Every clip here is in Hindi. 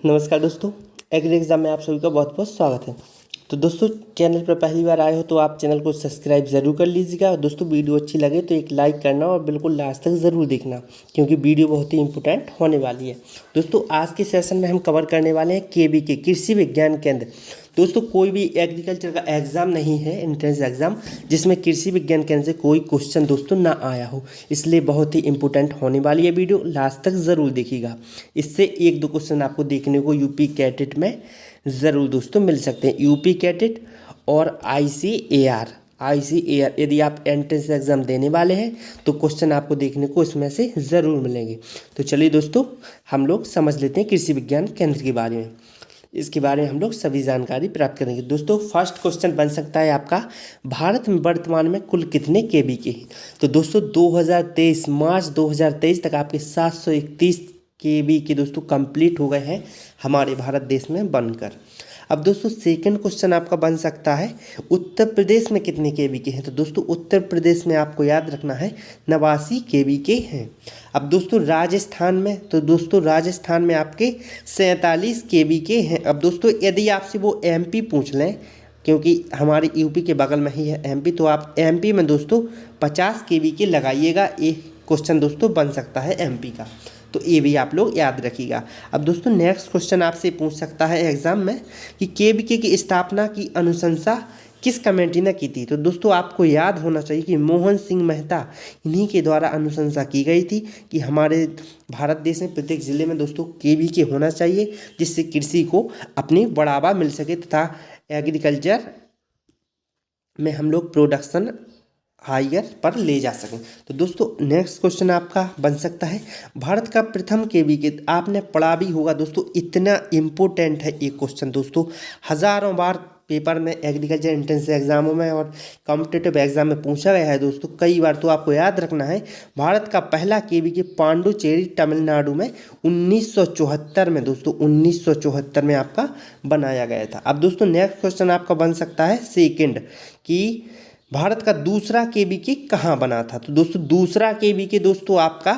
नमस्कार दोस्तों, एग्री एग्ज़ाम में आप सभी का बहुत बहुत स्वागत है। तो दोस्तों, चैनल पर पहली बार आए हो तो आप चैनल को सब्सक्राइब ज़रूर कर लीजिएगा। और दोस्तों, वीडियो अच्छी लगे तो एक लाइक करना और बिल्कुल लास्ट तक ज़रूर देखना, क्योंकि वीडियो बहुत ही इंपॉर्टेंट होने वाली है। दोस्तों, आज के सेशन में हम कवर करने वाले हैं केवीके कृषि विज्ञान केंद्र। दोस्तों, कोई भी एग्रीकल्चर का एग्ज़ाम नहीं है, एंट्रेंस एग्ज़ाम, जिसमें कृषि विज्ञान केंद्र से कोई क्वेश्चन दोस्तों ना आया हो, इसलिए बहुत ही इंपॉर्टेंट होने वाली है वीडियो। लास्ट तक ज़रूर देखिएगा। इससे एक दो क्वेश्चन आपको देखने को यूपी कैटेट में ज़रूर दोस्तों मिल सकते हैं। यूपी कैटेट और आईसीएआर यदि आप एंट्रेंस एग्ज़ाम देने वाले हैं तो क्वेश्चन आपको देखने को इसमें से ज़रूर मिलेंगे। तो चलिए दोस्तों, हम लोग समझ लेते हैं कृषि विज्ञान केंद्र के बारे में। इसके बारे में हम लोग सभी जानकारी प्राप्त करेंगे। दोस्तों, फर्स्ट क्वेश्चन बन सकता है आपका, भारत में वर्तमान में कुल कितने केवीके हैं? तो दोस्तों, 2023 मार्च 2023 तक आपके 731 केवीके दोस्तों कंप्लीट हो गए हैं हमारे भारत देश में बनकर। अब दोस्तों, सेकंड क्वेश्चन आपका बन सकता है, उत्तर प्रदेश में कितने केवीके हैं? तो दोस्तों, उत्तर प्रदेश में आपको याद रखना है 89 केवीके हैं। अब दोस्तों, राजस्थान में, तो दोस्तों राजस्थान में आपके 47 केवीके हैं। अब दोस्तों, यदि आपसे वो एमपी पूछ लें, क्योंकि हमारे यूपी के बगल में ही है एमपी, तो आप एमपी में दोस्तों 50 केवीके लगाइएगा। एक क्वेश्चन दोस्तों बन सकता है एमपी का, तो ये भी आप लोग याद रखिएगा। अब दोस्तों, नेक्स्ट क्वेश्चन आपसे पूछ सकता है एग्जाम में कि केवीके की स्थापना की अनुशंसा किस कमेटी ने की थी? तो दोस्तों, आपको याद होना चाहिए कि मोहन सिंह मेहता, इन्हीं के द्वारा अनुशंसा की गई थी कि हमारे भारत देश में प्रत्येक जिले में दोस्तों केवीके होना चाहिए, जिससे कृषि को अपनी बढ़ावा मिल सके तथा एग्रीकल्चर में हम लोग प्रोडक्शन हायर पर ले जा सकें। तो दोस्तों, नेक्स्ट क्वेश्चन आपका बन सकता है, भारत का प्रथम केवीके, आपने पढ़ा भी होगा दोस्तों, इतना इम्पोर्टेंट है ये क्वेश्चन दोस्तों, हज़ारों बार पेपर में, एग्रीकल्चर एंट्रेंस एग्जामों में और कॉम्पिटिटिव एग्जाम में पूछा गया है दोस्तों कई बार। तो आपको याद रखना है, भारत का पहला केवीके पांडुचेरी तमिलनाडु में 1974 में दोस्तों 1974 में आपका बनाया गया था। अब दोस्तों, नेक्स्ट क्वेश्चन आपका बन सकता है सेकेंड, कि भारत का दूसरा केवीके कहाँ बना था? तो दोस्तों, दूसरा केवीके दोस्तों आपका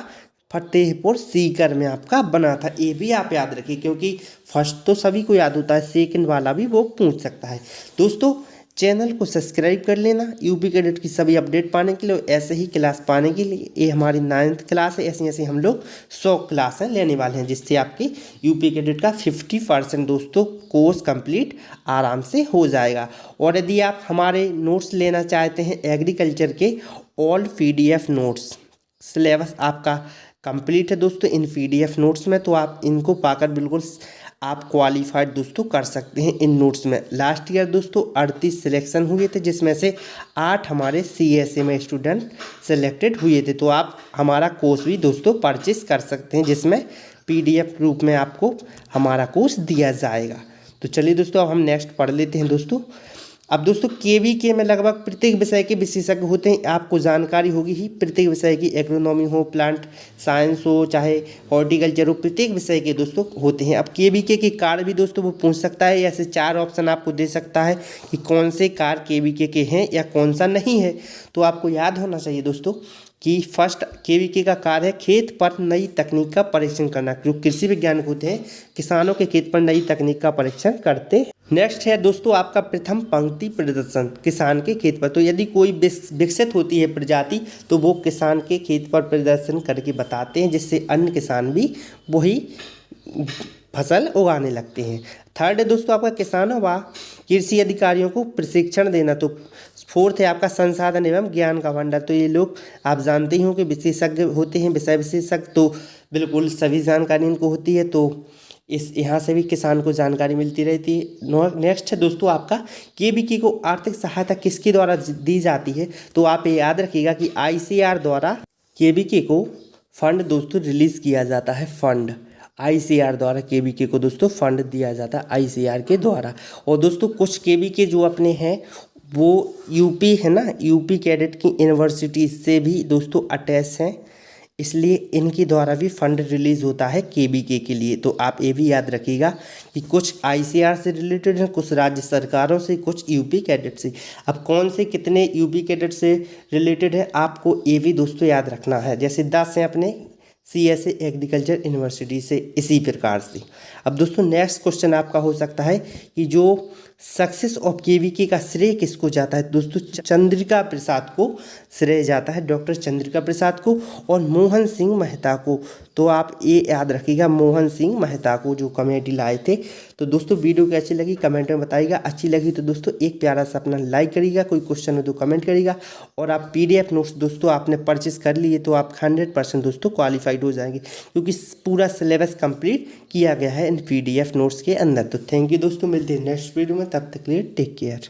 फतेहपुर सीकर में आपका बना था। ये भी आप याद रखिए, क्योंकि फर्स्ट तो सभी को याद होता है, सेकंड वाला भी वो पूछ सकता है। दोस्तों, चैनल को सब्सक्राइब कर लेना यूपी कैडेट की सभी अपडेट पाने के लिए, ऐसे ही क्लास पाने के लिए। ये हमारी 9th क्लास है, ऐसे ऐसे हम लोग 100 क्लास लेने वाले हैं, जिससे आपके यूपी कैडेट का 50% दोस्तों कोर्स कंप्लीट आराम से हो जाएगा। और यदि आप हमारे नोट्स लेना चाहते हैं एग्रीकल्चर के, ऑल PDF नोट्स, सिलेबस आपका कंप्लीट है दोस्तों इन PDF नोट्स में, तो आप इनको पाकर बिल्कुल आप क्वालिफाइड दोस्तों कर सकते हैं इन नोट्स में। लास्ट ईयर दोस्तों 38 सिलेक्शन हुए थे, जिसमें से 8 हमारे CSA में स्टूडेंट सेलेक्टेड हुए थे। तो आप हमारा कोर्स भी दोस्तों परचेस कर सकते हैं, जिसमें PDF रूप में आपको हमारा कोर्स दिया जाएगा। तो चलिए दोस्तों, अब हम नेक्स्ट पढ़ लेते हैं दोस्तों। अब दोस्तों, केवीके में लगभग प्रत्येक विषय के विशेषज्ञ होते हैं, आपको जानकारी होगी ही। प्रत्येक विषय की, एग्रोनॉमी हो, प्लांट साइंस हो, चाहे हॉर्टिकल्चर हो, प्रत्येक विषय के दोस्तों होते हैं। अब केवीके के कार्य भी दोस्तों वो पूछ सकता है, ऐसे 4 ऑप्शन आपको दे सकता है कि कौन से कार्य केवीके के हैं या कौन सा नहीं है। तो आपको याद होना चाहिए दोस्तों कि फर्स्ट केवीके का कार्य है खेत पर नई तकनीक का परीक्षण करना। जो कृषि वैज्ञानिक होते हैं, किसानों के खेत पर नई तकनीक का परीक्षण करते हैं। नेक्स्ट है दोस्तों आपका प्रथम पंक्ति प्रदर्शन, किसान के खेत पर। तो यदि कोई विकसित होती है प्रजाति, तो वो किसान के खेत पर प्रदर्शन करके बताते हैं, जिससे अन्य किसान भी वही फसल उगाने लगते हैं। थर्ड है दोस्तों आपका किसानों व कृषि अधिकारियों को प्रशिक्षण देना। तो फोर्थ है आपका संसाधन एवं ज्ञान का भंडार। तो ये लोग आप जानते ही हो कि विशेषज्ञ होते हैं, विषय विशेषज्ञ, तो बिल्कुल सभी जानकारी इनको होती है। तो इस यहाँ से भी किसान को जानकारी मिलती रहती है। नेक्स्ट है दोस्तों आपका केवीके को आर्थिक सहायता किसके द्वारा दी जाती है? तो आप ये याद रखिएगा कि ICAR द्वारा केवीके को फंड दोस्तों रिलीज़ किया जाता है। फंड ICAR द्वारा केवीके को दोस्तों फंड दिया जाता है ICAR के द्वारा। और दोस्तों, कुछ केवीके जो अपने हैं वो यूपी है ना, यूपी कैडेट की यूनिवर्सिटी से भी दोस्तों अटैच हैं, इसलिए इनके द्वारा भी फंड रिलीज़ होता है केवीके के लिए। तो आप ये भी याद रखिएगा कि कुछ ICAR से रिलेटेड हैं, कुछ राज्य सरकारों से, कुछ यूपी कैडेट से। अब कौन से कितने यूपी कैडेट से रिलेटेड है आपको ये भी दोस्तों याद रखना है। जैसे 10 हैं अपने CSA एग्रीकल्चर यूनिवर्सिटी से इसी प्रकार से। अब दोस्तों नेक्स्ट क्वेश्चन आपका हो सकता है कि जो सक्सेस ऑफ KVK का श्रेय किसको जाता है। दोस्तों चंद्रिका प्रसाद को श्रेय जाता है, डॉक्टर चंद्रिका प्रसाद को और मोहन सिंह मेहता को। तो आप ये याद रखिएगा, मोहन सिंह मेहता को जो कमेटी लाए थे। तो दोस्तों वीडियो कैसी लगी कमेंट में बताइएगा। अच्छी लगी तो दोस्तों एक प्यारा सा अपना लाइक करिएगा, कोई क्वेश्चन हो तो कमेंट करिएगा। और आप PDF नोट्स दोस्तों आपने परचेस कर लिए तो आप 100% दोस्तों क्वालिफाइड हो जाएंगे, क्योंकि पूरा सिलेबस कंप्लीट किया गया है इन PDF नोट्स के अंदर। तो थैंक यू दोस्तों, मिलते हैं नेक्स्ट वीडियो में, तब तक के लिए टेक केयर।